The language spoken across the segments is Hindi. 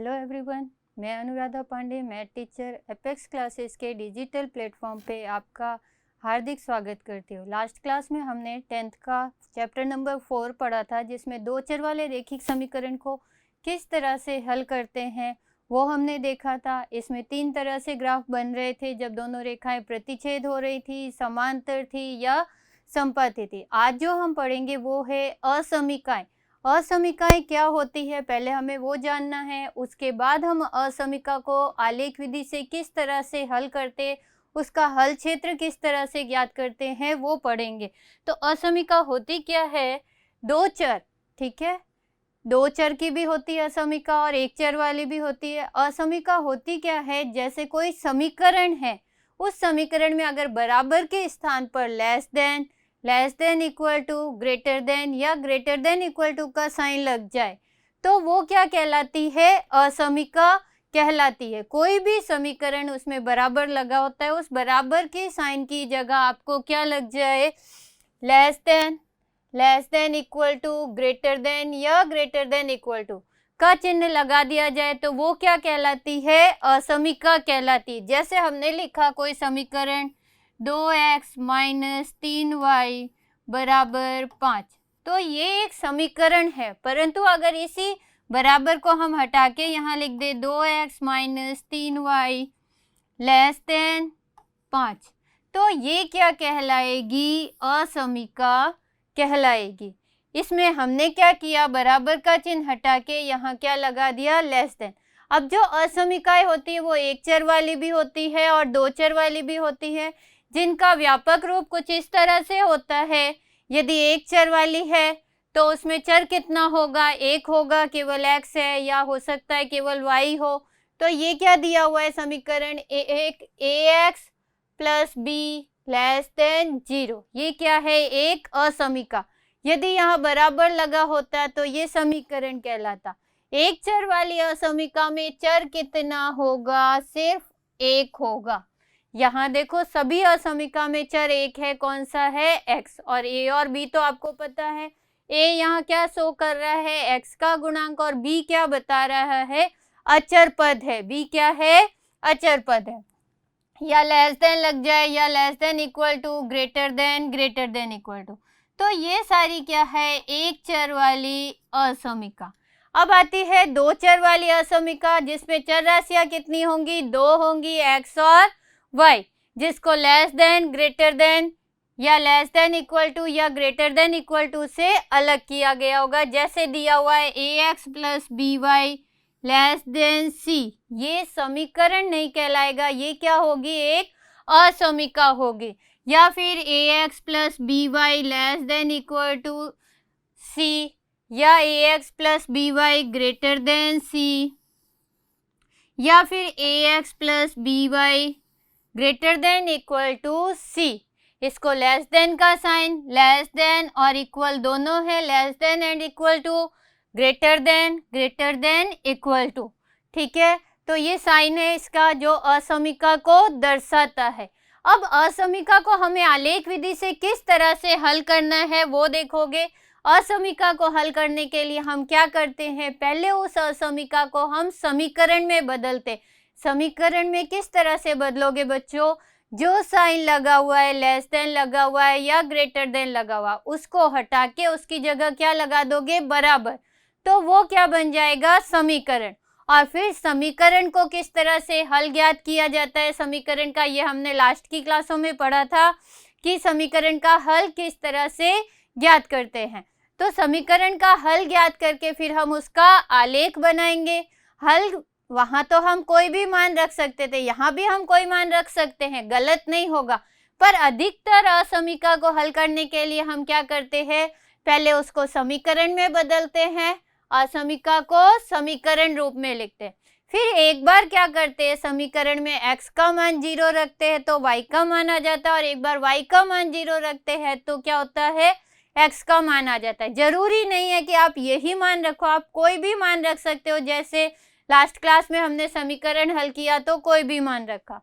हेलो एवरीवन, मैं Anuradha Pandey, math teacher Apex classes के डिजिटल प्लेटफॉर्म पे आपका हार्दिक स्वागत करती हूँ। लास्ट क्लास में हमने 10th का चैप्टर नंबर 4 पढ़ा था, जिसमें दो चर वाले रैखिक समीकरण को किस तरह से हल करते हैं वो हमने देखा था। इसमें 3 तरह से ग्राफ बन रहे थे, जब दोनों रेखाएं प्रतिच्छेद हो रही थी, समांतर थी या समपाती थी। आज जो हम पढ़ेंगे वो है असमीकाएं। असमीकाएं क्या होती है पहले हमें वो जानना है, उसके बाद हम असमीका को आलेख विधि से किस तरह से हल करते, उसका हल क्षेत्र किस तरह से ज्ञात करते हैं वो पढ़ेंगे। तो असमीका होती क्या है? दो चर, ठीक है, दो चर की भी होती है असमीका और एक चर वाली भी होती है। असमीका होती क्या है? जैसे कोई समीकरण है, उस समीकरण में अगर बराबर के स्थान पर less than equal to, greater than या ग्रेटर देन इक्वल टू का साइन लग जाए तो वो क्या कहलाती है? असमीका कहलाती है। कोई भी समीकरण उसमें बराबर लगा होता है, उस बराबर के साइन की जगह आपको क्या लग जाए? Less than equal to, greater than या ग्रेटर देन इक्वल टू का चिन्ह लगा दिया जाए तो वो क्या कहलाती है? असमीका कहलाती है। जैसे हमने लिखा कोई समीकरण 2x - 3y बराबर 5, तो ये एक समीकरण है, परंतु अगर इसी बराबर को हम हटा के यहाँ लिख दे 2x - 3y लेस देन 5, तो ये क्या कहलाएगी? असमीका कहलाएगी। इसमें हमने क्या किया? बराबर का चिन्ह हटा के यहाँ क्या लगा दिया? Less than. अब जो असमीकाएं होती है वो एक चर वाली भी होती है और दो चर वाली भी होती है, जिनका व्यापक रूप कुछ इस तरह से होता है। यदि एक चर वाली है तो उसमें चर कितना होगा? एक होगा, केवल x है, या हो सकता है केवल y हो। तो ये क्या दिया हुआ है समीकरण? एक ax + b लेस देन 0। ये क्या है? एक असमीका। यदि यहाँ बराबर लगा होता तो ये समीकरण कहलाता। एक चर वाली असमीका में चर कितना होगा? सिर्फ एक होगा। यहाँ देखो सभी असमीका में चर एक है, कौन सा है? x। और a और b तो आपको पता है। a यहाँ क्या शो कर रहा है? x का गुणांक, और b क्या बता रहा है? अचर पद है। b क्या है? अचर पद है। या लेस देन लग जाए, या less than equal to, greater than equal to. तो ये सारी क्या है? एक चर वाली असमीका। अब आती है दो चर वाली असमीका, जिसमें चर राशियां कितनी होंगी? दो होंगी, x और y, जिसको लेस देन, ग्रेटर देन या लेस देन इक्वल टू या ग्रेटर देन इक्वल टू से अलग किया गया होगा। जैसे दिया हुआ है ax + by less then c, ये समीकरण नहीं कहलाएगा, ये क्या होगी? एक असमीका होगी। या फिर ax + by less than equal to c या ax + by greater than c, या फिर ax + by greater than equal to c। इसको लेस देन का साइन, लेस देन और इक्वल दोनों है, less than and equal to, greater than equal to, ठीक है। तो ये साइन है इसका जो असमीका को दर्शाता है। अब असमीका को हमें आलेख विधि से किस तरह से हल करना है वो देखोगे। असमीका को हल करने के लिए हम क्या करते हैं? पहले उस असमीका को हम समीकरण में बदलते। समीकरण में किस तरह से बदलोगे बच्चों? जो साइन लगा हुआ है, लेस देन लगा हुआ है या ग्रेटर देन लगा हुआ, उसको हटा के उसकी जगह क्या लगा दोगे? बराबर। तो वो क्या बन जाएगा? समीकरण। और फिर समीकरण को किस तरह से हल ज्ञात किया जाता है समीकरण का, ये हमने लास्ट की क्लासों में पढ़ा था कि समीकरण का हल किस तरह से ज्ञात करते हैं। तो समीकरण का हल ज्ञात करके फिर हम उसका आलेख बनाएंगे। हल वहां तो हम कोई भी मान रख सकते थे, यहाँ भी हम कोई मान रख सकते हैं, गलत नहीं होगा। पर अधिकतर असमीका को हल करने के लिए हम क्या करते हैं? पहले उसको समीकरण में बदलते हैं, असमीका को समीकरण रूप में लिखते हैं। फिर एक बार क्या करते हैं? समीकरण में x का मान 0 रखते हैं तो y का मान आ जाता है, और एक बार y का मान 0 रखते हैं तो क्या होता है? x का मान आ जाता है। जरूरी नहीं है कि आप यही मान रखो, आप कोई भी मान रख सकते हो। जैसे लास्ट क्लास में हमने समीकरण हल किया तो कोई भी मान रखा।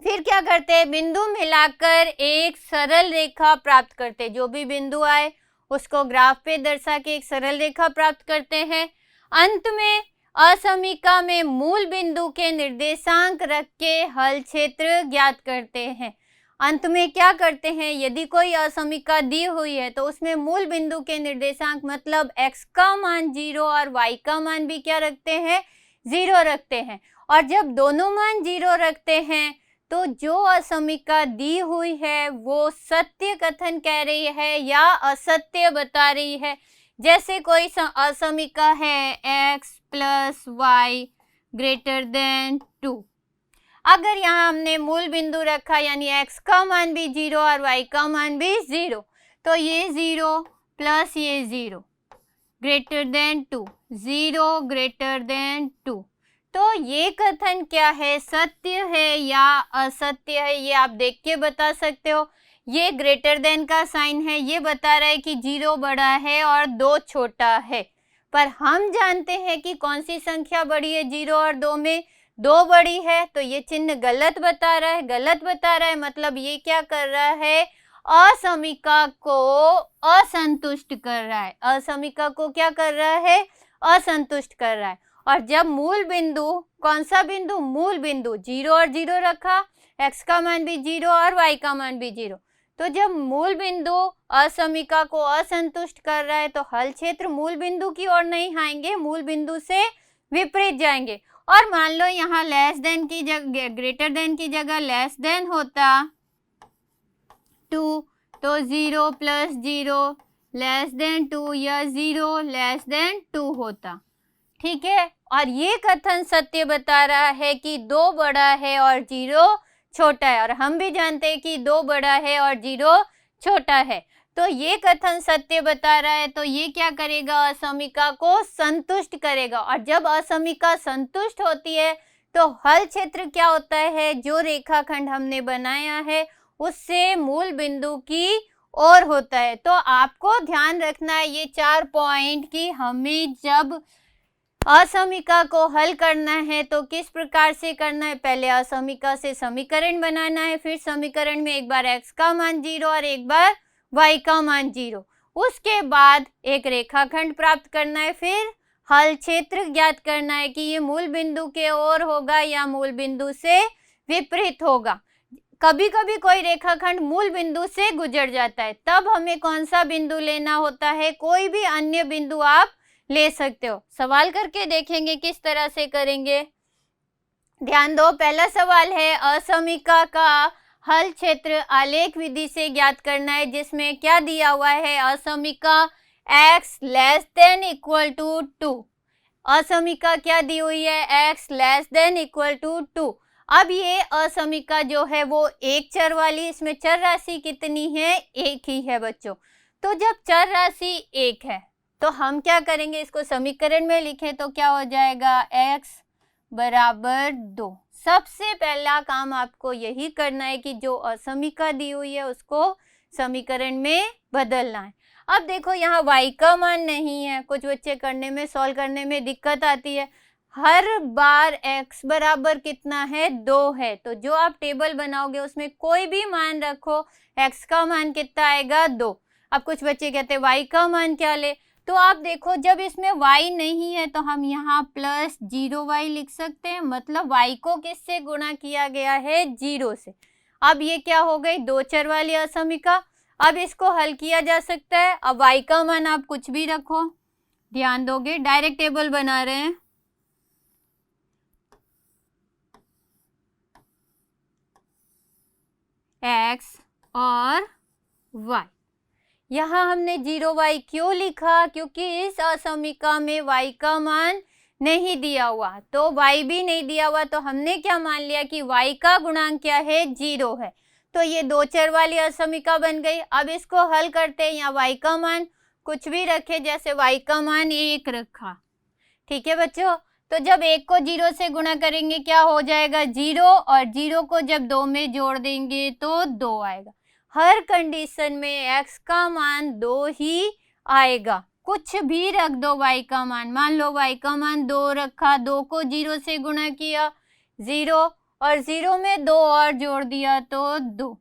फिर क्या करते हैं? बिंदु मिलाकर एक सरल रेखा प्राप्त करते हैं। जो भी बिंदु आए उसको ग्राफ पे दर्शा के एक सरल रेखा प्राप्त करते हैं। अंत में असमीका में मूल बिंदु के निर्देशांक रख के हल क्षेत्र ज्ञात करते हैं। अंत में क्या करते हैं, यदि कोई असमीका दी हुई है तो उसमें मूल बिंदु के निर्देशांक मतलब x का मान 0 और y का मान भी क्या रखते हैं, 0 रखते हैं। और जब दोनों मान 0 रखते हैं तो जो असमीका दी हुई है वो सत्य कथन कह रही है या असत्य बता रही है। जैसे कोई असमीका है x + y > 2। अगर यहाँ हमने मूल बिंदु रखा यानी x का मान भी 0 और y का मान भी 0, तो ये 0 प्लस ये 0 > 2, 0 > 2। तो ये कथन क्या है, सत्य है या असत्य है, ये आप देख के बता सकते हो। ये ग्रेटर देन का साइन है, ये बता रहा है कि 0 बड़ा है और 2 छोटा है। पर हम जानते हैं कि कौन सी संख्या बड़ी है 0 और 2 में, 2 बड़ी है, तो ये चिन्ह गलत बता रहा है। गलत बता रहा है मतलब ये क्या कर रहा है, असमीका को असंतुष्ट कर रहा है। असमीका को क्या कर रहा है, असंतुष्ट कर रहा है। और जब मूल बिंदु, कौन सा बिंदु, मूल बिंदु 0 और 0 रखा, x का मान भी 0 और y का मान भी 0, तो जब मूल बिंदु असमीका को असंतुष्ट कर रहा है तो हल क्षेत्र मूल बिंदु की ओर नहीं आएंगे, मूल बिंदु से विपरीत जाएंगे। और मान लो यहाँ लेस देन की जगह, ग्रेटर देन की जगह लेस देन होता 2, तो 0 + 0 < 2 या 0 < 2 होता। ठीक है, और ये कथन सत्य बता रहा है कि 2 बड़ा है और 0 छोटा है। और हम भी जानते हैं कि 2 बड़ा है और 0 छोटा है, तो ये कथन सत्य बता रहा है। तो ये क्या करेगा, असमीका को संतुष्ट करेगा। और जब असमीका संतुष्ट होती है तो हल क्षेत्र क्या होता है, जो रेखाखंड हमने बनाया है उससे मूल बिंदु की ओर होता है। तो आपको ध्यान रखना है ये 4 पॉइंट कि हमें जब असमीका को हल करना है तो किस प्रकार से करना है। पहले असमीका से समीकरण बनाना है, फिर समीकरण में एक बार x का मान 0 और एक बार y का मान 0। उसके बाद एक रेखाखंड प्राप्त करना है, फिर हल क्षेत्र ज्ञात करना है कि ये मूल बिंदु के ओर होगा या मूल बिंदु से विपरीत होगा। कभी कभी कोई रेखाखंड मूल बिंदु से गुजर जाता है, तब हमें कौन सा बिंदु लेना होता है, कोई भी अन्य बिंदु आप ले सकते हो। सवाल करके देखेंगे किस तरह से करेंगे। ध्यान दो, पहला सवाल है असमीका का हल क्षेत्र आलेख विधि से ज्ञात करना है, जिसमें क्या दिया हुआ है, असमीका x < 2। असमीका क्या दी हुई है, x < 2। अब ये असमीका जो है वो एक चर वाली, इसमें चर राशि कितनी है, एक ही है बच्चों। तो जब चर राशि एक है तो हम क्या करेंगे, इसको समीकरण में लिखें तो क्या हो जाएगा, x = 2। सबसे पहला काम आपको यही करना है कि जो असमीका दी हुई है उसको समीकरण में बदलना है। अब देखो यहाँ y का मान नहीं है, कुछ बच्चे करने में, सॉल्व करने में दिक्कत आती है। हर बार x बराबर कितना है, 2 है, तो जो आप टेबल बनाओगे उसमें कोई भी मान रखो, x का मान कितना आएगा, 2। अब कुछ बच्चे कहते हैं y का मान क्या ले, तो आप देखो जब इसमें y नहीं है तो हम यहाँ +0y लिख सकते हैं, मतलब y को किससे गुणा किया गया है, 0 से। अब ये क्या हो गई, 2 चर वाली असमीका। अब इसको हल किया जा सकता है। अब y का मान आप कुछ भी रखो, ध्यान दोगे, डायरेक्ट टेबल बना रहे हैं। x और y, यहाँ हमने 0y क्यों लिखा, क्योंकि इस असमीका में y का मान नहीं दिया हुआ, तो y भी नहीं दिया हुआ, तो हमने क्या मान लिया कि y का गुणांक क्या है, 0 है। तो ये 2 चर वाली असमीका बन गई। अब इसको हल करते हैं, यहाँ y का मान कुछ भी रखे, जैसे y का मान 1 रखा, ठीक है बच्चों। तो जब 1 को 0 से गुणा करेंगे क्या हो जाएगा, 0, और 0 को जब 2 में जोड़ देंगे तो 2 आएगा। हर कंडीशन में x का मान 2 ही आएगा, कुछ भी रख दो y का मान। मान लो y का मान 2 रखा, 2 को 0 से गुणा किया 0, और 0 में 2 और जोड़ दिया तो 2।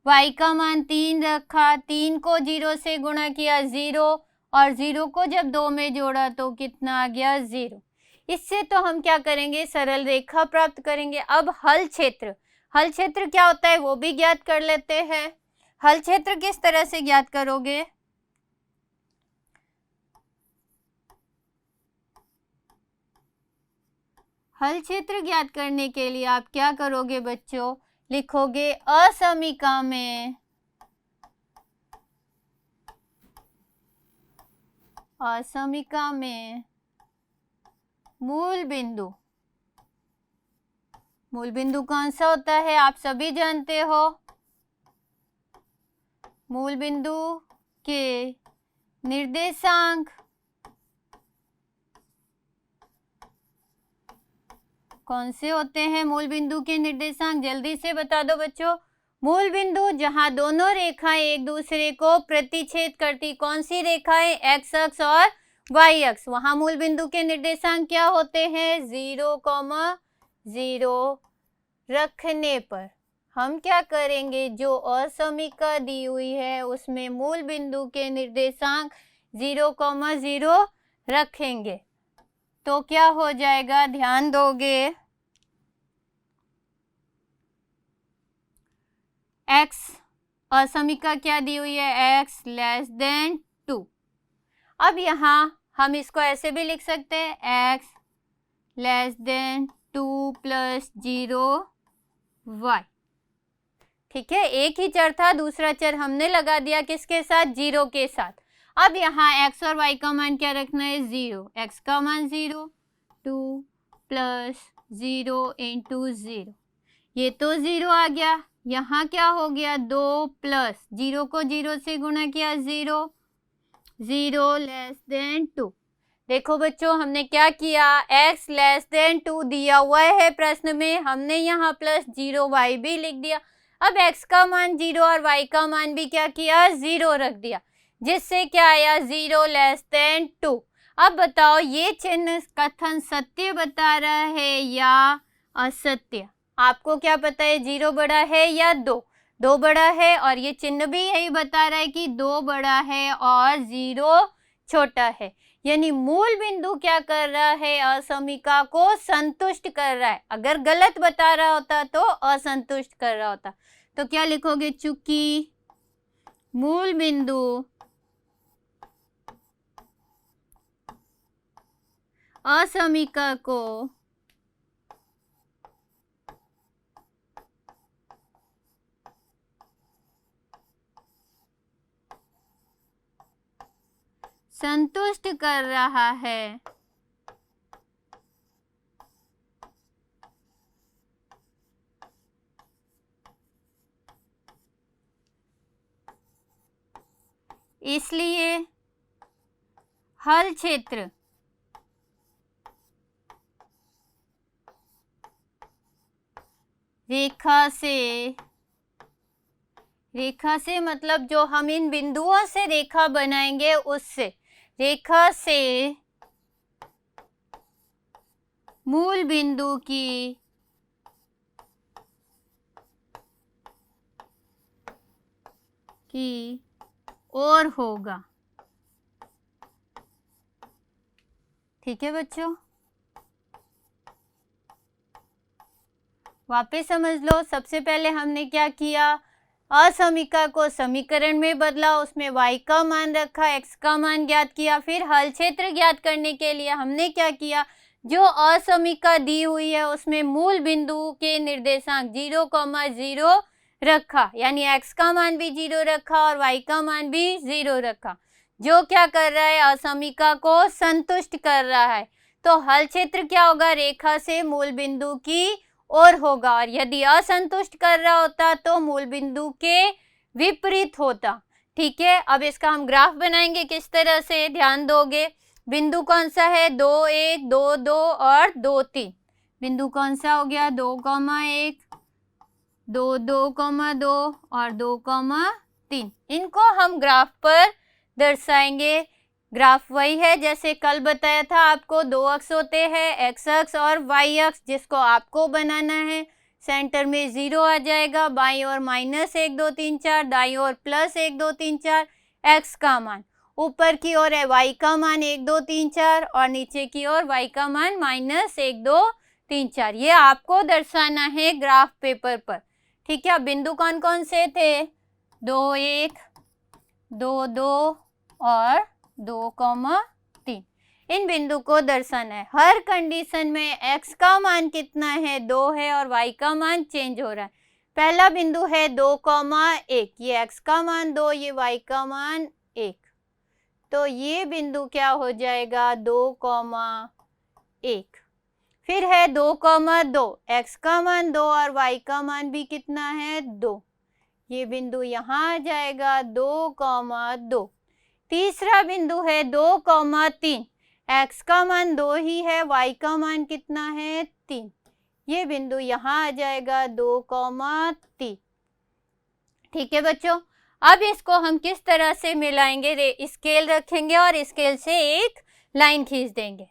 y का मान 3 रखा, 3 को 0 से गुणा किया 0, और 0 को जब 2 में जोड़ा तो कितना आ गया, 0। इससे तो हम क्या करेंगे, सरल रेखा प्राप्त करेंगे। अब हल क्षेत्र, हल क्षेत्र क्या होता है वो भी ज्ञात कर लेते हैं। हल क्षेत्र किस तरह से ज्ञात करोगे, हल क्षेत्र ज्ञात करने के लिए आप क्या करोगे बच्चों, लिखोगे असमीका में, असमीका में मूल बिंदु, मूल बिंदु कौन सा होता है आप सभी जानते हो, मूल बिंदु के निर्देशांक कौन से होते हैं, मूल बिंदु के निर्देशांक जल्दी से बता दो बच्चों। मूल बिंदु जहां दोनों रेखाएं एक दूसरे को प्रतिच्छेद करती, कौन सी रेखाएं, एक्स अक्ष और वाई अक्ष, वहां मूल बिंदु के निर्देशांक क्या होते हैं, 0,0 रखने पर हम क्या करेंगे, जो असमीका दी हुई है उसमें मूल बिंदु के निर्देशांक 0,0 रखेंगे। तो क्या हो जाएगा, ध्यान दोगे, x असमीका क्या दी हुई है, x < 2। अब यहाँ हम इसको ऐसे भी लिख सकते हैं, x < 2 + 0 y। ठीक है, एक ही चर था, दूसरा चर हमने लगा दिया किसके साथ, 0 के साथ। अब यहाँ x और y का मान क्या रखना है, 0, x का मान 0, 2 + 0 × 0, ये तो 0 आ गया। यहाँ क्या हो गया, 2 + 0 को 0 से गुणा किया, 0, 0 < 2। देखो बच्चों हमने क्या किया, x < 2 दिया हुआ है प्रश्न में, हमने यहाँ +0y भी लिख दिया। अब x का मान 0 और y का मान भी क्या किया, 0 रख दिया, जिससे क्या आया, 0 < 2। अब बताओ ये चिन्ह कथन सत्य बता रहा है या असत्य, आपको क्या पता है, 0 बड़ा है या 2, 2 बड़ा है, और ये चिन्ह भी यही बता रहा है कि 2 बड़ा है और 0 छोटा है। यानी मूल बिंदु क्या कर रहा है, असमीका को संतुष्ट कर रहा है। अगर गलत बता रहा होता तो असंतुष्ट कर रहा होता। तो क्या लिखोगे, चूंकि मूल बिंदु असमीका को संतुष्ट कर रहा है, इसलिए हल क्षेत्र रेखा से मतलब जो हम इन बिंदुओं से रेखा बनाएंगे उससे, रेखा से मूल बिंदु की ओर होगा। ठीक है बच्चों, वापस समझ लो। सबसे पहले हमने क्या किया, असमीका को समीकरण में बदला, उसमें y का मान रखा, x का मान ज्ञात किया। फिर हल क्षेत्र ज्ञात करने के लिए हमने क्या किया, जो असमीका दी हुई है उसमें मूल बिंदु के निर्देशांक 0,0 रखा, यानी x का मान भी 0 रखा और y का मान भी 0 रखा, जो क्या कर रहा है, असमीका को संतुष्ट कर रहा है। तो हल क्षेत्र क्या होगा, रेखा से मूल बिंदु की और होगा, और यदि असंतुष्ट कर रहा होता तो मूल बिंदु के विपरीत होता। ठीक है, अब इसका हम ग्राफ बनाएंगे, किस तरह से, ध्यान दोगे। बिंदु कौन सा है, 2, 1, 2, 2 और 2, 3। बिंदु कौन सा हो गया, 2,1, 2, 2,2 और 2,3। इनको हम ग्राफ पर दर्शाएंगे। ग्राफ वही है जैसे कल बताया था आपको, 2 अक्ष होते हैं, एक्स अक्ष और वाई अक्ष, जिसको आपको बनाना है। सेंटर में 0 आ जाएगा, बाईं ओर -1, 2, 3, 4, दाईं ओर +1, 2, 3, 4 एक्स का मान। ऊपर की ओर है y का मान 1 2 3 4 और नीचे की ओर y का मान -1 2 3 4। ये आपको दर्शाना है ग्राफ पेपर पर। ठीक है, अब बिंदु कौन कौन से थे? 2 1 2 2 और 2 3। इन बिंदु को दर्शाना है। हर कंडीशन में x का मान कितना है? 2 है और y का मान चेंज हो रहा है। पहला बिंदु है 2 1, ये x का मान 2, ये y का मान 1, तो ये बिंदु क्या हो जाएगा? 2 1। फिर है 2 2, x का मान 2 और y का मान भी कितना है? 2, ये बिंदु यहाँ आ जाएगा 2 2। तीसरा बिंदु है 2 3, x का मान 2 ही है, y का मान कितना है? 3, ये बिंदु यहाँ आ जाएगा 2 3। ठीक है बच्चों, अब इसको हम किस तरह से मिलाएंगे? स्केल रखेंगे और स्केल से एक लाइन खींच देंगे।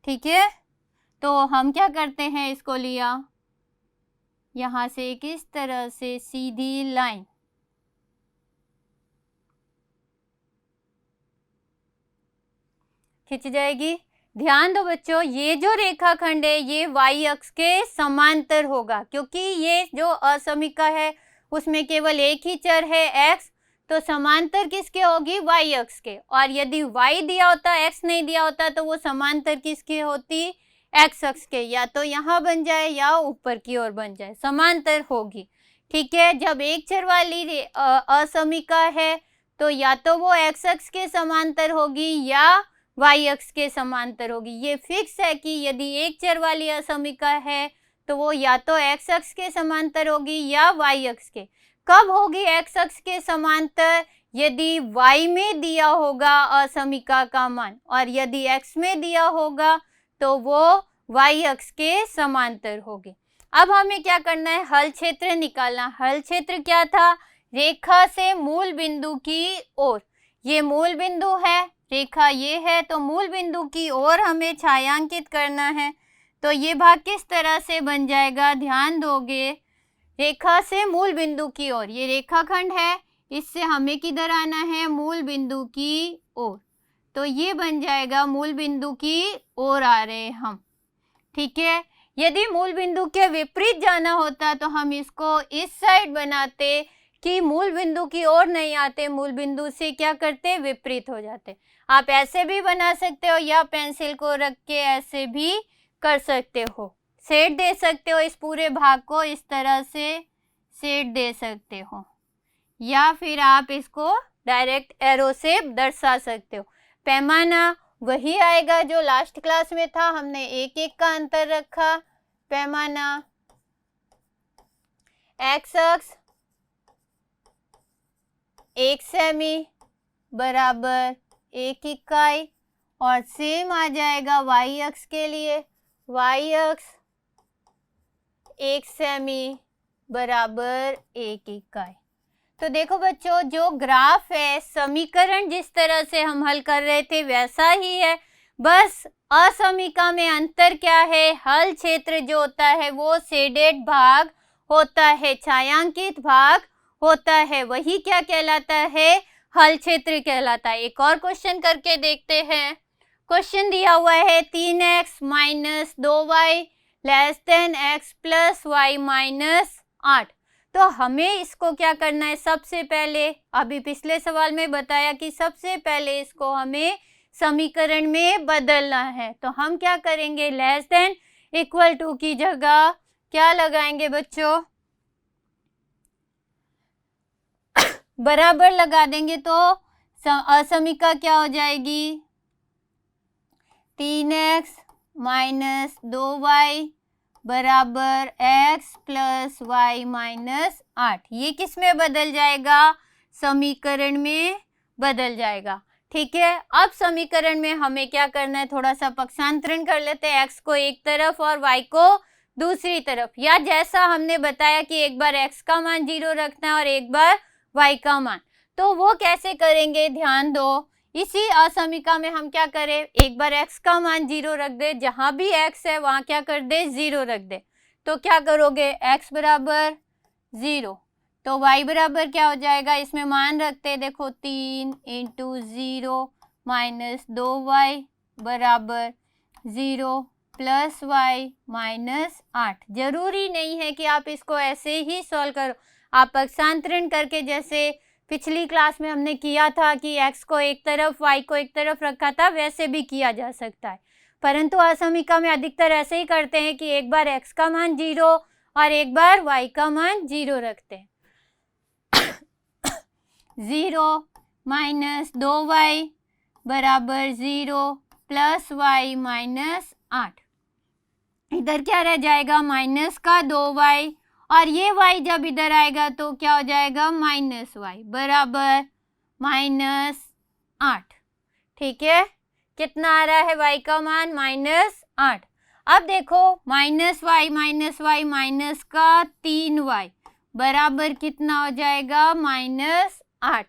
ठीक है, तो हम क्या करते हैं, इसको लिया यहाँ से किस तरह से सीधी लाइन, खींच जाएगी। ध्यान दो बच्चों, ये जो रेखाखंड है ये y अक्ष के समांतर होगा, क्योंकि ये जो असमिका है उसमें केवल एक ही चर है x, तो समांतर किसके होगी? y अक्ष के। और यदि y दिया होता, x नहीं दिया होता, तो वो समांतर किसके होती? x अक्ष के। या तो यहाँ बन जाए या ऊपर की ओर बन जाए, समांतर होगी। ठीक है, जब एक चर वाली असमिका है तो या तो वो x अक्ष के समांतर होगी या y अक्ष के समांतर होगी। ये फिक्स है कि यदि एक चर वाली असमिका है तो वो या तो x अक्ष के समांतर होगी या y अक्ष के। कब होगी x अक्ष के समांतर? यदि y में दिया होगा असमिका का मान, और यदि x में दिया होगा तो वो y अक्ष के समांतर होगी। अब हमें क्या करना है? हल क्षेत्र निकालना। हल क्षेत्र क्या था? रेखा से मूल बिंदु की ओर, ये मूल बिंदु है, रेखा ये है, तो मूल बिंदु की ओर हमें छायांकित करना है। तो ये भाग किस तरह से बन जाएगा? ध्यान दोगे, रेखा से मूल बिंदु की ओर, ये रेखाखंड है, इससे हमें किधर आना है? मूल बिंदु की ओर। तो ये बन जाएगा मूल बिंदु की ओर आ रहे हम। ठीक है, यदि मूल बिंदु के विपरीत जाना होता तो हम इसको इस साइड बनाते कि मूल बिंदु की ओर नहीं आते, मूल बिंदु से क्या करते? विपरीत हो जाते। आप ऐसे भी बना सकते हो या पेंसिल को रख के ऐसे भी कर सकते हो, शेड दे सकते हो, इस पूरे भाग को इस तरह से शेड दे सकते हो, या फिर आप इसको डायरेक्ट एरो से दर्शा सकते हो। पैमाना वही आएगा जो लास्ट क्लास में था, हमने एक एक का अंतर रखा। पैमाना x अक्ष 1 सेमी बराबर 1 इकाई, और सेम आ जाएगा y अक्ष के लिए, y अक्ष 1 सेमी बराबर 1 इकाई। तो देखो बच्चों, जो ग्राफ है, समीकरण जिस तरह से हम हल कर रहे थे वैसा ही है, बस असमिका में अंतर क्या है? हल क्षेत्र जो होता है वो शेडेड भाग होता है, छायांकित भाग होता है, वही क्या कहलाता है? हल क्षेत्र कहलाता है। एक और क्वेश्चन करके देखते हैं। क्वेश्चन दिया हुआ है 3x - 2y < x + y - 8। तो हमें इसको क्या करना है? सबसे पहले, अभी पिछले सवाल में बताया कि सबसे पहले इसको हमें समीकरण में बदलना है। तो हम क्या करेंगे? <= की जगह क्या लगाएंगे बच्चों? बराबर लगा देंगे तो असमिका क्या हो जाएगी? 3x - 2y बराबर x + y - 8। ये किस में बदल जाएगा? समीकरण में बदल जाएगा। ठीक है, अब समीकरण में हमें क्या करना है? थोड़ा सा पक्षांतरण कर लेते हैं, x को एक तरफ और y को दूसरी तरफ, या जैसा हमने बताया कि एक बार x का मान 0 रखना है और एक बार y का मान। तो वो कैसे करेंगे? ध्यान दो, इसी असमिका में हम क्या करें? एक बार x का मान 0 रख दे, जहां भी x है वहां क्या कर दे? 0 रख दे। तो क्या करोगे? x बराबर 0, तो y बराबर क्या हो जाएगा, इसमें मान रखते हैं, देखो 3 इंटू 0 माइनस 2y बराबर 0 प्लस y माइनस 8। जरूरी नहीं है कि आप इसको ऐसे ही सॉल्व करो, आप पक्षांतरण करके, जैसे पिछली क्लास में हमने किया था कि x को एक तरफ y को एक तरफ रखा था, वैसे भी किया जा सकता है। परंतु असमीका में अधिकतर ऐसे ही करते हैं कि एक बार x का मान 0 और एक बार y का मान 0 रखते हैं। 0 माइनस 2y बराबर 0 प्लस y माइनस 8। इधर क्या रह जाएगा, माइनस का 2y, और ये y जब इधर आएगा तो क्या हो जाएगा, माइनस y बराबर माइनस 8। ठीक है, कितना आ रहा है y का मान, माइनस 8। अब देखो माइनस y माइनस का 3y बराबर कितना हो जाएगा, माइनस 8।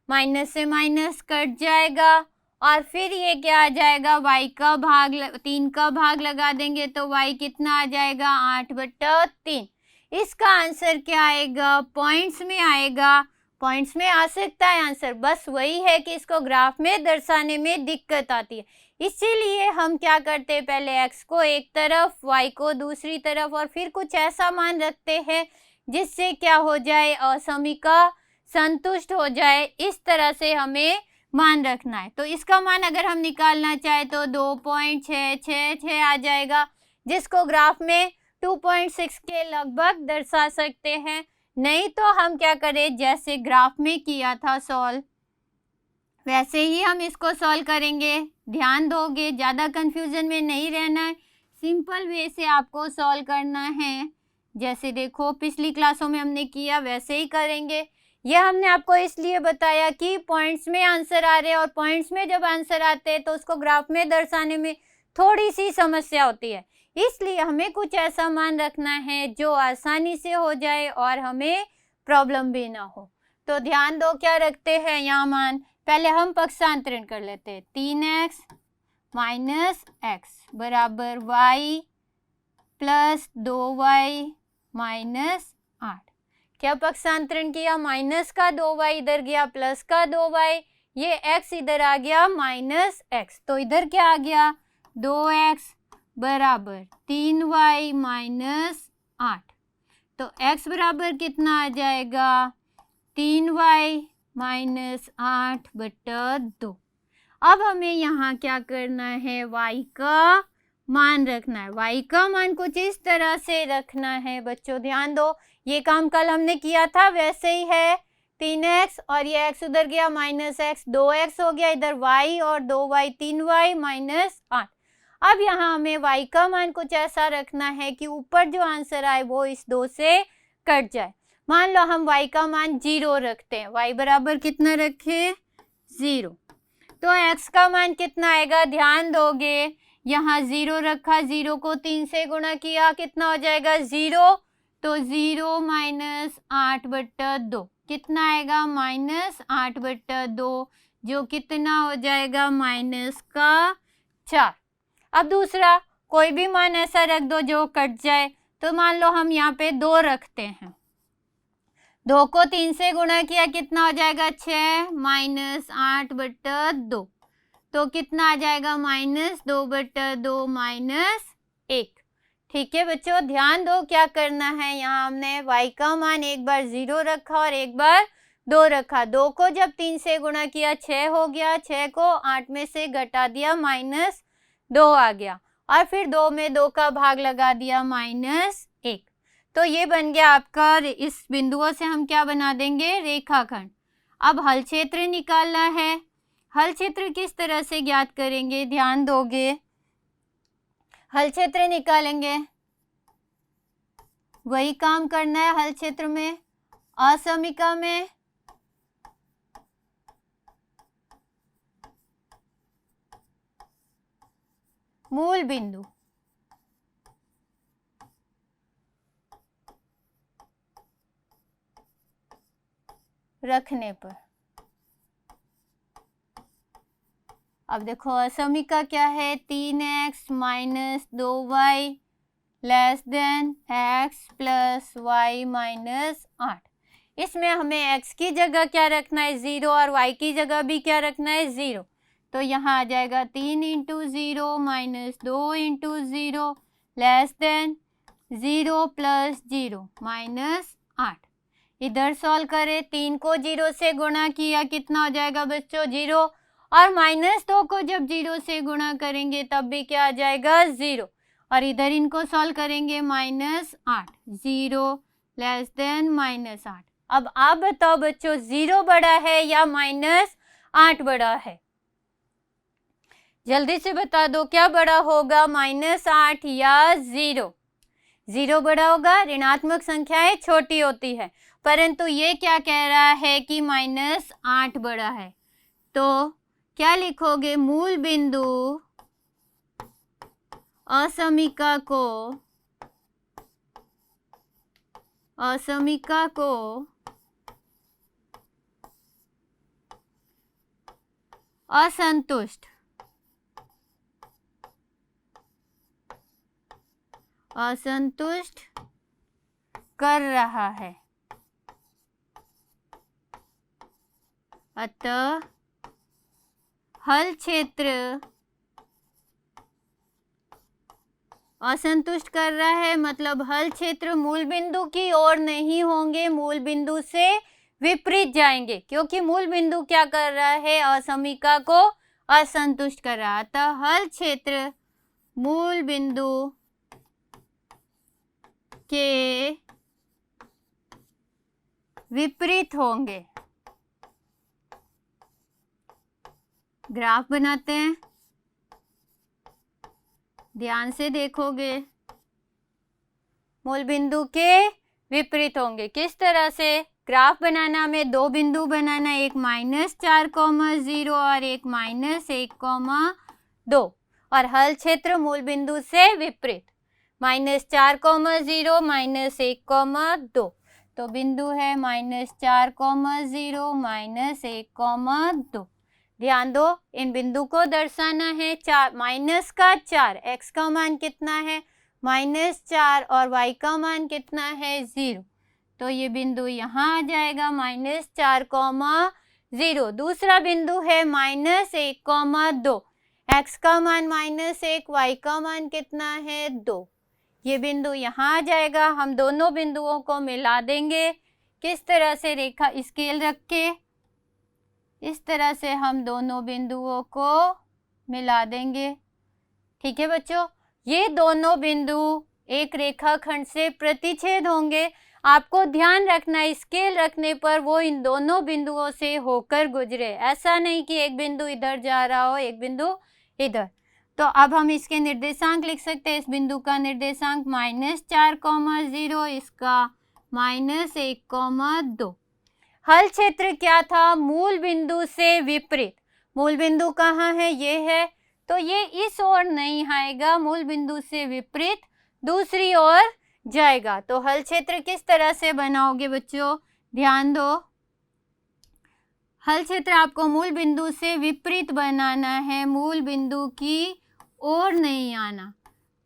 माइनस से माइनस कट जाएगा और फिर ये क्या आ जाएगा, y का भाग 3 का भाग लगा देंगे तो y कितना आ जाएगा, 8/3। इसका आंसर क्या आएगा, पॉइंट्स में आएगा। पॉइंट्स में आ सकता है आंसर, बस वही है कि इसको ग्राफ में दर्शाने में दिक्कत आती है। इसीलिए हम क्या करते हैं, पहले x को एक तरफ, y को दूसरी तरफ, और फिर कुछ ऐसा मान रखते हैं जिससे क्या हो जाए, असमीका संतुष्ट हो जाए। इस तरह से हमें मान रखना है। तो इसका मान अगर हम निकालना चाहे तो 2.666 आ जाएगा, जिसको ग्राफ में 2.6 के लगभग दर्शा सकते हैं। नहीं तो हम क्या करें, जैसे ग्राफ में किया था सॉल्व, वैसे ही हम इसको सॉल्व करेंगे। ध्यान दोगे, ज़्यादा कंफ्यूजन में नहीं रहना है, सिंपल वे से आपको सॉल्व करना है। जैसे देखो पिछली क्लासों में हमने किया वैसे ही करेंगे। यह हमने आपको इसलिए बताया कि पॉइंट्स में आंसर आ रहे हैं, और पॉइंट्स में जब आंसर आते हैं तो उसको ग्राफ में दर्शाने में थोड़ी सी समस्या होती है। इसलिए हमें कुछ ऐसा मान रखना है जो आसानी से हो जाए और हमें प्रॉब्लम भी ना हो। तो ध्यान दो, क्या रखते हैं यहाँ मान, पहले हम पक्षांतरण कर लेते हैं। 3x माइनस एक्स बराबर y प्लस 2y माइनस 8। क्या पक्षांतरण किया, माइनस का 2y इधर गया, प्लस का 2y, ये x इधर आ गया माइनस x, तो इधर क्या आ गया, 2x बराबर 3y माइनस 8। तो x बराबर कितना आ जाएगा, 3y माइनस 8/2। अब हमें यहाँ क्या करना है, y का मान रखना है। y का मान कुछ इस तरह से रखना है बच्चों, ध्यान दो, ये काम कल हमने किया था वैसे ही है। 3x और ये x उधर गया माइनस x, 2x हो गया, इधर y और 2y 3y माइनस 8। अब यहाँ हमें y का मान कुछ ऐसा रखना है कि ऊपर जो आंसर आए वो इस 2 से कट जाए। मान लो हम y का मान 0 रखते हैं, y बराबर कितना रखे, 0। तो x का मान कितना आएगा, ध्यान दोगे, यहाँ 0 रखा, 0 को 3 से गुणा किया, कितना हो जाएगा, 0। तो 0 माइनस 8/2 कितना आएगा, माइनस 8/2, जो कितना हो जाएगा, माइनस का 4। अब दूसरा कोई भी मान ऐसा रख दो जो कट जाए। तो मान लो हम यहाँ पे 2 रखते हैं, 2 को 3 से गुणा किया, कितना हो जाएगा, 6 माइनस 8/2, तो कितना आ जाएगा, माइनस 2/2 माइनस 1। ठीक है बच्चों, ध्यान दो क्या करना है, यहाँ हमने y का मान एक बार 0 रखा और एक बार 2 रखा। 2 को जब 3 से गुणा किया 6 हो गया, 6 को 8 में से घटा दिया, माइनस 2 आ गया, और फिर 2 में 2 का भाग लगा दिया, माइनस 1। तो ये बन गया आपका, इस बिंदुओं से हम क्या बना देंगे, रेखाखंड। अब हल क्षेत्र निकालना है। हल क्षेत्र किस तरह से ज्ञात करेंगे, ध्यान दोगे, हल क्षेत्र निकालेंगे, वही काम करना है हल क्षेत्र में। असमीका में मूल बिंदु रखने पर, अब देखो असमीका क्या है, 3x minus 2y less than x plus y minus 8। इसमें हमें x की जगह क्या रखना है 0 और y की जगह भी क्या रखना है 0। तो यहाँ आ जाएगा 3 into 0 minus 2 into 0 less than 0 plus 0 minus 8। इधर सॉल्व करें, 3 को 0 से गुणा किया कितना हो जाएगा बच्चों 0, और माइनस 2 को जब 0 से गुणा करेंगे तब भी क्या आ जाएगा 0, और इधर इनको सॉल्व करेंगे माइनस 8, 0 लेस देन माइनस 8। अब आप बताओ बच्चों 0 बड़ा है या माइनस 8 बड़ा है? जल्दी से बता दो क्या बड़ा होगा, माइनस 8 या 0? 0 बड़ा होगा, ऋणात्मक संख्याएं छोटी होती है, परंतु ये क्या कह रहा है कि माइनस 8 बड़ा है। तो क्या लिखोगे, मूल बिंदु असमीका को असंतुष्ट कर रहा है, अतः हल क्षेत्र असंतुष्ट कर रहा है, मतलब हल क्षेत्र मूल बिंदु की ओर नहीं होंगे, मूल बिंदु से विपरीत जाएंगे, क्योंकि मूल बिंदु क्या कर रहा है, असमीका को असंतुष्ट कर रहा है। अतः हल क्षेत्र मूल बिंदु के विपरीत होंगे। ग्राफ बनाते हैं, ध्यान से देखोगे, मूल बिंदु के विपरीत होंगे। किस तरह से ग्राफ बनाना, हमें दो बिंदु बनाना, एक -4,0 और एक -1,2, और हल क्षेत्र मूल बिंदु से विपरीत, -4,0 -1,2, तो बिंदु है -4,0 -1,2। ध्यान दो, इन बिंदु को दर्शाना है, माइनस का 4, x का मान कितना है -4 और y का मान कितना है 0, तो ये बिंदु यहाँ आ जाएगा -4,0। दूसरा बिंदु है -1,2, x का मान -1, y का मान कितना है 2, ये बिंदु यहाँ आ जाएगा। हम दोनों बिंदुओं को मिला देंगे, किस तरह से, रेखा स्केल रख के इस तरह से हम दोनों बिंदुओं को मिला देंगे। ठीक है बच्चों, ये दोनों बिंदु एक रेखाखंड से प्रतिच्छेद होंगे। आपको ध्यान रखना, स्केल रखने पर वो इन दोनों बिंदुओं से होकर गुजरे, ऐसा नहीं कि एक बिंदु इधर जा रहा हो एक बिंदु इधर। तो अब हम इसके निर्देशांक लिख सकते हैं, इस बिंदु का निर्देशांक -4,0, इसका -1,2। हल क्षेत्र क्या था, मूल बिंदु से विपरीत। मूल बिंदु कहाँ है, ये है, तो ये इस ओर नहीं आएगा, मूल बिंदु से विपरीत दूसरी ओर जाएगा। तो हल क्षेत्र किस तरह से बनाओगे बच्चों, ध्यान दो, हल क्षेत्र आपको मूल बिंदु से विपरीत बनाना है, मूल बिंदु की ओर नहीं आना।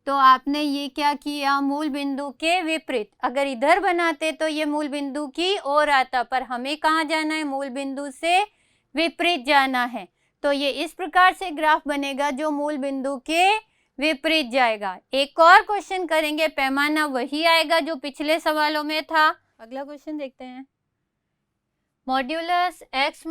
तो आपने ये क्या किया, मूल बिंदु के विपरीत, अगर इधर बनाते तो ये मूल बिंदु की ओर आता, पर हमें कहाँ जाना है, मूल बिंदु से विपरीत जाना है। तो ये इस प्रकार से ग्राफ बनेगा जो मूल बिंदु के विपरीत जाएगा। एक और क्वेश्चन करेंगे, पैमाना वही आएगा जो पिछले सवालों में था। अगला क्वेश्चन देखते हैं, modulus x -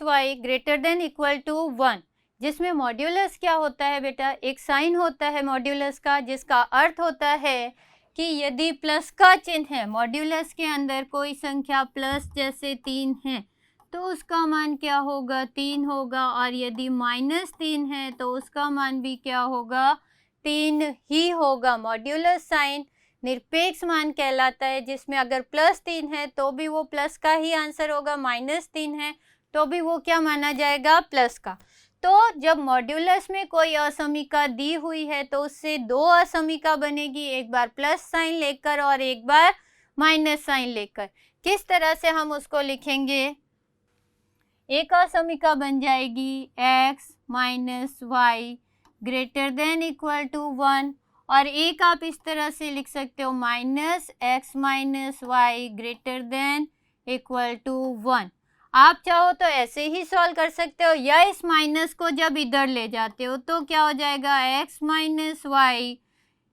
y greater than equal to 1, जिसमें मॉड्यूलस क्या होता है बेटा, एक साइन होता है मॉड्यूलस का, जिसका अर्थ होता है कि यदि प्लस का चिन्ह है, मॉड्यूलस के अंदर कोई संख्या प्लस जैसे 3 है तो उसका मान क्या होगा, 3 होगा, और यदि -3 है तो उसका मान भी क्या होगा, 3 ही होगा। मॉड्यूलस साइन निरपेक्ष मान कहलाता है, जिसमें अगर +3 है तो भी वो प्लस का ही आंसर होगा, -3 है तो भी वो क्या माना जाएगा, प्लस का। तो जब मॉड्यूलस में कोई असमीका दी हुई है तो उससे दो असमीका बनेगी, एक बार प्लस साइन लेकर और एक बार माइनस साइन लेकर। किस तरह से हम उसको लिखेंगे, एक असमीका बन जाएगी x - y greater than equal to 1, और एक आप इस तरह से लिख सकते हो -x - y greater than equal to 1। आप चाहो तो ऐसे ही सॉल्व कर सकते हो, या इस माइनस को जब इधर ले जाते हो तो क्या हो जाएगा, x minus Y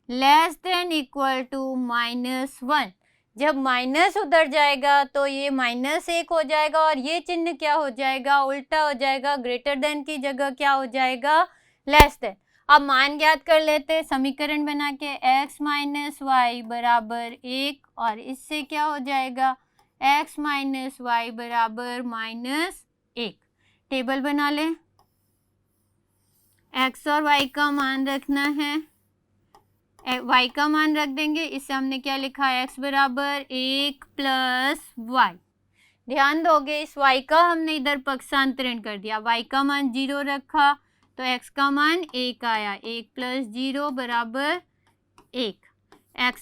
less than equal to -1। जब माइनस उधर जाएगा तो ये -1 हो जाएगा और ये चिन्ह क्या हो जाएगा, उल्टा हो जाएगा, ग्रेटर देन की जगह क्या हो जाएगा, लेस देन। अब मान ज्ञात कर लेते हैं समीकरण बना के, x माइनस वाई बराबर 1 और इससे क्या हो जाएगा, x माइनस वाई बराबर -1। टेबल बना लें, x और y का मान रखना है, y का मान रख देंगे, इससे हमने क्या लिखा है, x बराबर 1 प्लस वाई। ध्यान दोगे इस y का हमने इधर पक्षांतरण कर दिया, y का मान 0 रखा तो x का मान 1 आया, 1 प्लस 0 बराबर 1, x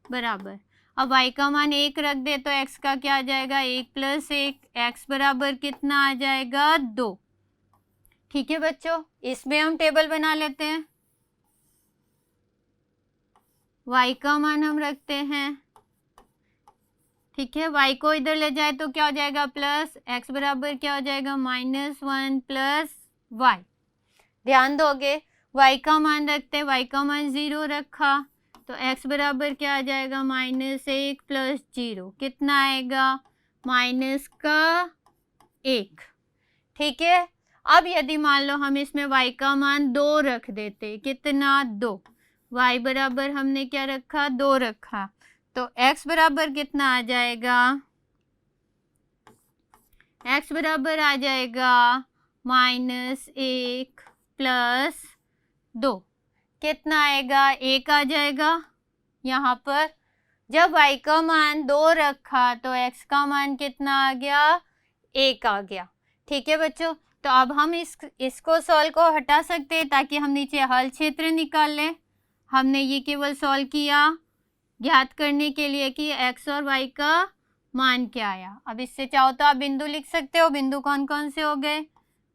बराबर, अब y का मान 1 रख दे तो x का क्या आ जाएगा, 1 प्लस 1, x बराबर कितना आ जाएगा, 2। ठीक है बच्चों, इसमें हम टेबल बना लेते हैं, y का मान हम रखते हैं, ठीक है, y को इधर ले जाए तो क्या हो जाएगा, प्लस, x बराबर क्या हो जाएगा, -1 प्लस y। ध्यान दोगे y का मान रखते हैं, y का मान 0 रखा तो x बराबर क्या आ जाएगा, -1 प्लस 0, कितना आएगा, -1। ठीक है, अब यदि मान लो हम इसमें y का मान 2 रख देते, कितना, 2, y बराबर हमने क्या रखा, 2 रखा तो x बराबर कितना आ जाएगा, x बराबर आ जाएगा -1 प्लस 2, कितना आएगा, 1 आ जाएगा। यहाँ पर जब y का मान 2 रखा तो x का मान कितना आ गया, 1 आ गया। ठीक है बच्चों, तो अब हम इसको सॉल्व को हटा सकते हैं ताकि हम नीचे हल क्षेत्र निकाल लें। हमने ये केवल सॉल्व किया ज्ञात करने के लिए कि x और y का मान क्या आया। अब इससे चाहो तो आप बिंदु लिख सकते हो, बिंदु कौन कौन से हो गए,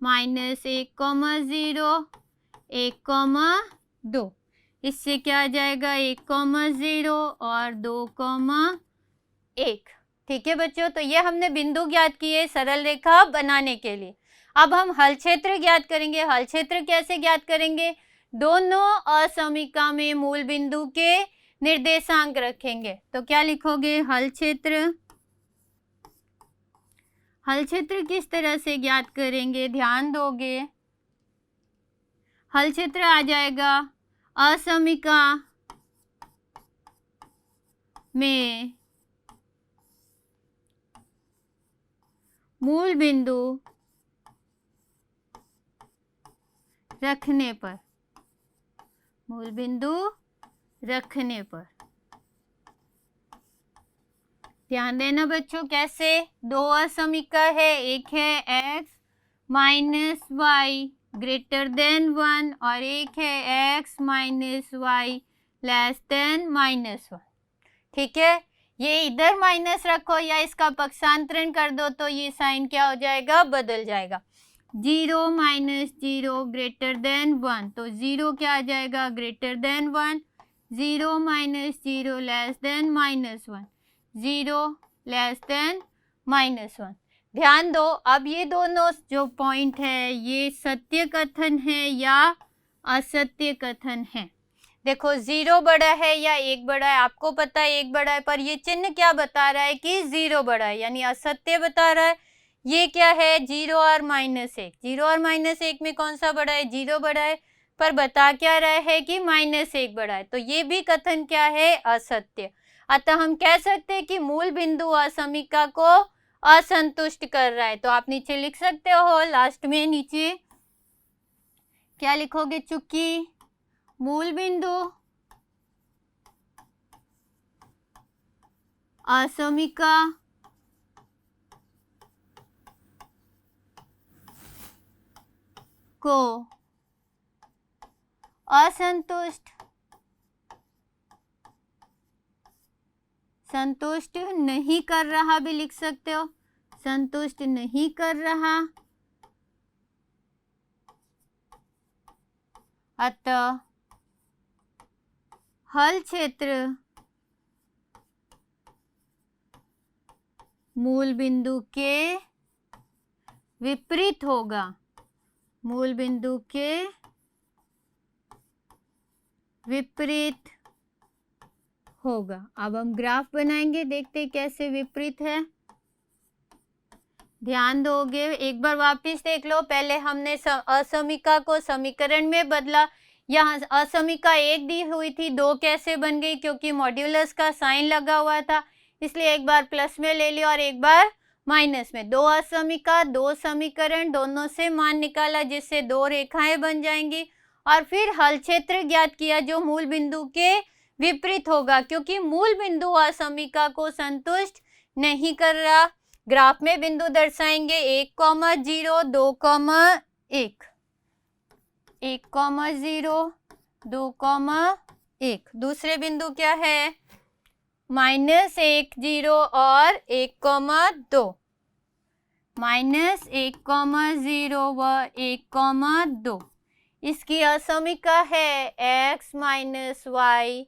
-1,0, 1,2, इससे क्या आ जाएगा, 1,0 और 2,1। ठीक है बच्चों, तो ये हमने बिंदु ज्ञात किए सरल रेखा बनाने के लिए। अब हम हल क्षेत्र ज्ञात करेंगे। हल क्षेत्र कैसे ज्ञात करेंगे, दोनों असमीका में मूल बिंदु के निर्देशांक रखेंगे। तो क्या लिखोगे, हल क्षेत्र। हल क्षेत्र किस तरह से ज्ञात करेंगे, ध्यान दोगे, हल क्षेत्र आ जाएगा असमीका में मूल बिंदु रखने पर, मूल बिंदु रखने पर। ध्यान देना बच्चों, कैसे, दो असमीका है, एक है x minus Y greater than 1 और एक है x minus Y less than -1। ठीक है, ये इधर माइनस रखो या इसका पक्षांतरण कर दो तो ये साइन क्या हो जाएगा, बदल जाएगा। 0 माइनस 0 ग्रेटर देन 1, तो 0 क्या आ जाएगा, greater than 1, 0 minus 0 less than -1, 0 less than -1। ध्यान दो, अब ये दोनों जो पॉइंट है ये सत्य कथन है या असत्य कथन है। देखो 0 बड़ा है या 1 बड़ा है, आपको पता है 1 बड़ा है, पर ये चिन्ह क्या बता रहा है कि 0 बड़ा है, यानी असत्य बता रहा है। ये क्या है, 0 और -1, 0 और -1 में कौन सा बड़ा है, 0 बड़ा है, पर बता क्या रहा है कि -1 बड़ा है, तो ये भी कथन क्या है, असत्य। अतः हम कह सकते हैं कि मूल बिंदु असमीका को असंतुष्ट कर रहा है। तो आप नीचे लिख सकते हो, लास्ट में नीचे क्या लिखोगे, चूंकि मूल बिंदु असमीका को संतुष्ट नहीं कर रहा, भी लिख सकते हो, संतुष्ट नहीं कर रहा, अतः हल क्षेत्र मूल बिंदु के विपरीत होगा, मूल बिंदु के विपरीत होगा। अब हम ग्राफ बनाएंगे, देखते कैसे विपरीत है। ध्यान दोगे, एक बार वापस देख लो। पहले हमने असमीका को समीकरण में बदला। यहाँ असमीका 1 दी हुई थी, 2 कैसे बन गई? क्योंकि मॉड्यूलस का साइन लगा हुआ था, इसलिए एक बार प्लस में ले लिया और एक बार माइनस में। 2 असमीका, 2 समीकरण, दोनों से मान निकाला जिससे 2 रेखाएं बन जाएंगी। और फिर हल क्षेत्र ज्ञात किया जो मूल बिंदु के विपरीत होगा, क्योंकि मूल बिंदु असमीका को संतुष्ट नहीं कर रहा। ग्राफ में बिंदु दर्शाएंगे 1, 0, 2, 1, 1, 0, 2, 1। दूसरे बिंदु क्या है? -1, 0 और 1, 2। -1, 0 व 1, 2। इसकी असमीका है x - y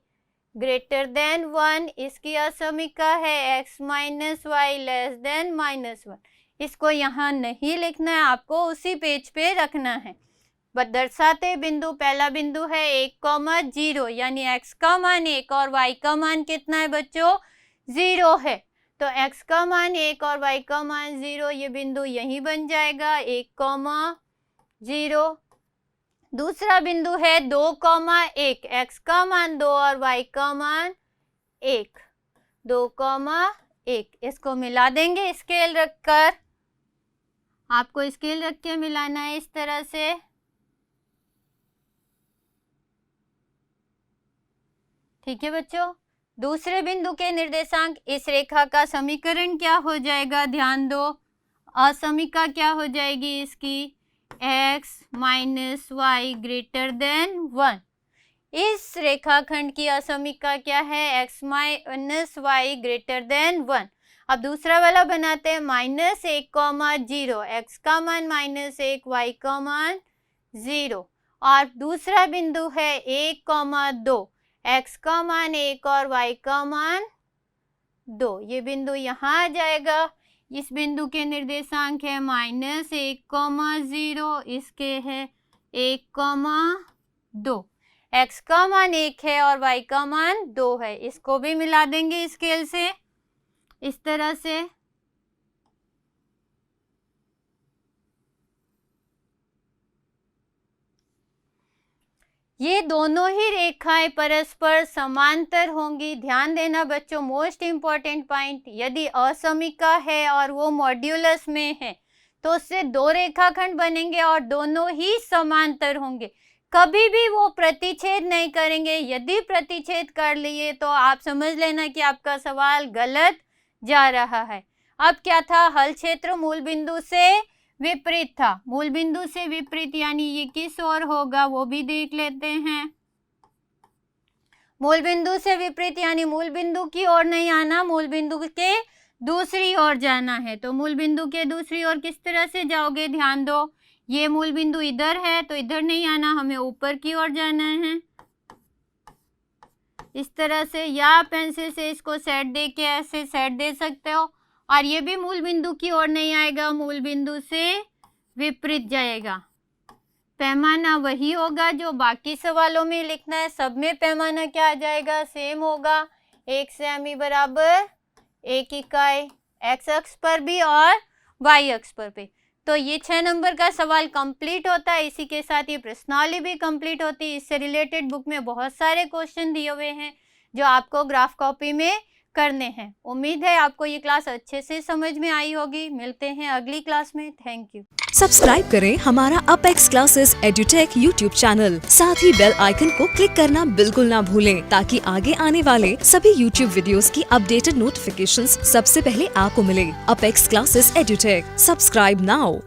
ग्रेटर देन 1। इसकी असमीका है x - y लेस देन -1। इसको यहाँ नहीं लिखना है, आपको उसी पेज पे रखना है। बस दर्शाते बिंदु, पहला बिंदु है 1, 0, यानी x का मान 1 और y का मान कितना है बच्चों? 0 है। तो x का मान 1 और y का मान 0, ये बिंदु यही बन जाएगा 1, 0। दूसरा बिंदु है 2, 1, x का मान 2 और y का मान 1, 2, 1। इसको मिला देंगे स्केल रखकर। आपको स्केल रख के मिलाना है इस तरह से। ठीक है बच्चों। दूसरे बिंदु के निर्देशांक, इस रेखा का समीकरण क्या हो जाएगा? ध्यान दो, असमीका क्या हो जाएगी इसकी? x - y greater than 1। इस रेखाखंड की असमीका क्या है? x - y greater than 1। अब दूसरा वाला बनाते हैं, -1, 0, x का मान -1, y का मान 0। और दूसरा बिंदु है 1, 2, x का मान 1 और y का मान 2। ये बिंदु यहाँ आ जाएगा। इस बिंदु के निर्देशांक है -1, 0, इसके है 1, 2। x का मान 1 है और y का मान 2 है। इसको भी मिला देंगे स्केल से इस तरह से। ये दोनों ही रेखाएं परस्पर समांतर होंगी। ध्यान देना बच्चों, मोस्ट इम्पॉर्टेंट पॉइंट, यदि असमीका है और वो मॉड्यूलस में है तो उससे 2 रेखाखंड बनेंगे और दोनों ही समांतर होंगे। कभी भी वो प्रतिच्छेद नहीं करेंगे। यदि प्रतिच्छेद कर लिए तो आप समझ लेना कि आपका सवाल गलत जा रहा है। अब क्या था? हल क्षेत्र मूल बिंदु से विपरीत था। मूल बिंदु से विपरीत यानी ये किस ओर होगा वो भी देख लेते हैं। मूल बिंदु से विपरीत यानी मूल बिंदु की ओर नहीं आना, मूल बिंदु के दूसरी ओर जाना है। तो मूल बिंदु के दूसरी ओर किस तरह से जाओगे? ध्यान दो, ये मूल बिंदु इधर है तो इधर नहीं आना, हमें ऊपर की ओर जाना है इस तरह से, या पेंसिल से इसको सेट दे के ऐसे सेट दे सकते हो। और ये भी मूल बिंदु की ओर नहीं आएगा, मूल बिंदु से विपरीत जाएगा। पैमाना वही होगा जो बाकी सवालों में लिखना है। सब में पैमाना क्या आ जाएगा? सेम होगा। 1 सेमी बराबर 1 इकाई, x अक्ष पर भी और y अक्ष पर भी। तो ये 6 नंबर का सवाल कंप्लीट होता है। इसी के साथ ये प्रश्नावली भी कंप्लीट होती है। इससे रिलेटेड बुक में बहुत सारे क्वेश्चन दिए हुए हैं जो आपको ग्राफ कॉपी में करने हैं। उम्मीद है आपको ये क्लास अच्छे से समझ में आई होगी। मिलते हैं अगली क्लास में। Thank you. सब्सक्राइब करें हमारा apex classes edutech YouTube channel. साथ ही बेल आइकन को क्लिक करना बिल्कुल ना भूलें ताकि आगे आने वाले सभी यूट्यूब वीडियोस की अपडेटेड नोटिफिकेशंस सबसे पहले आपको मिले। Apex classes edutech, subscribe now.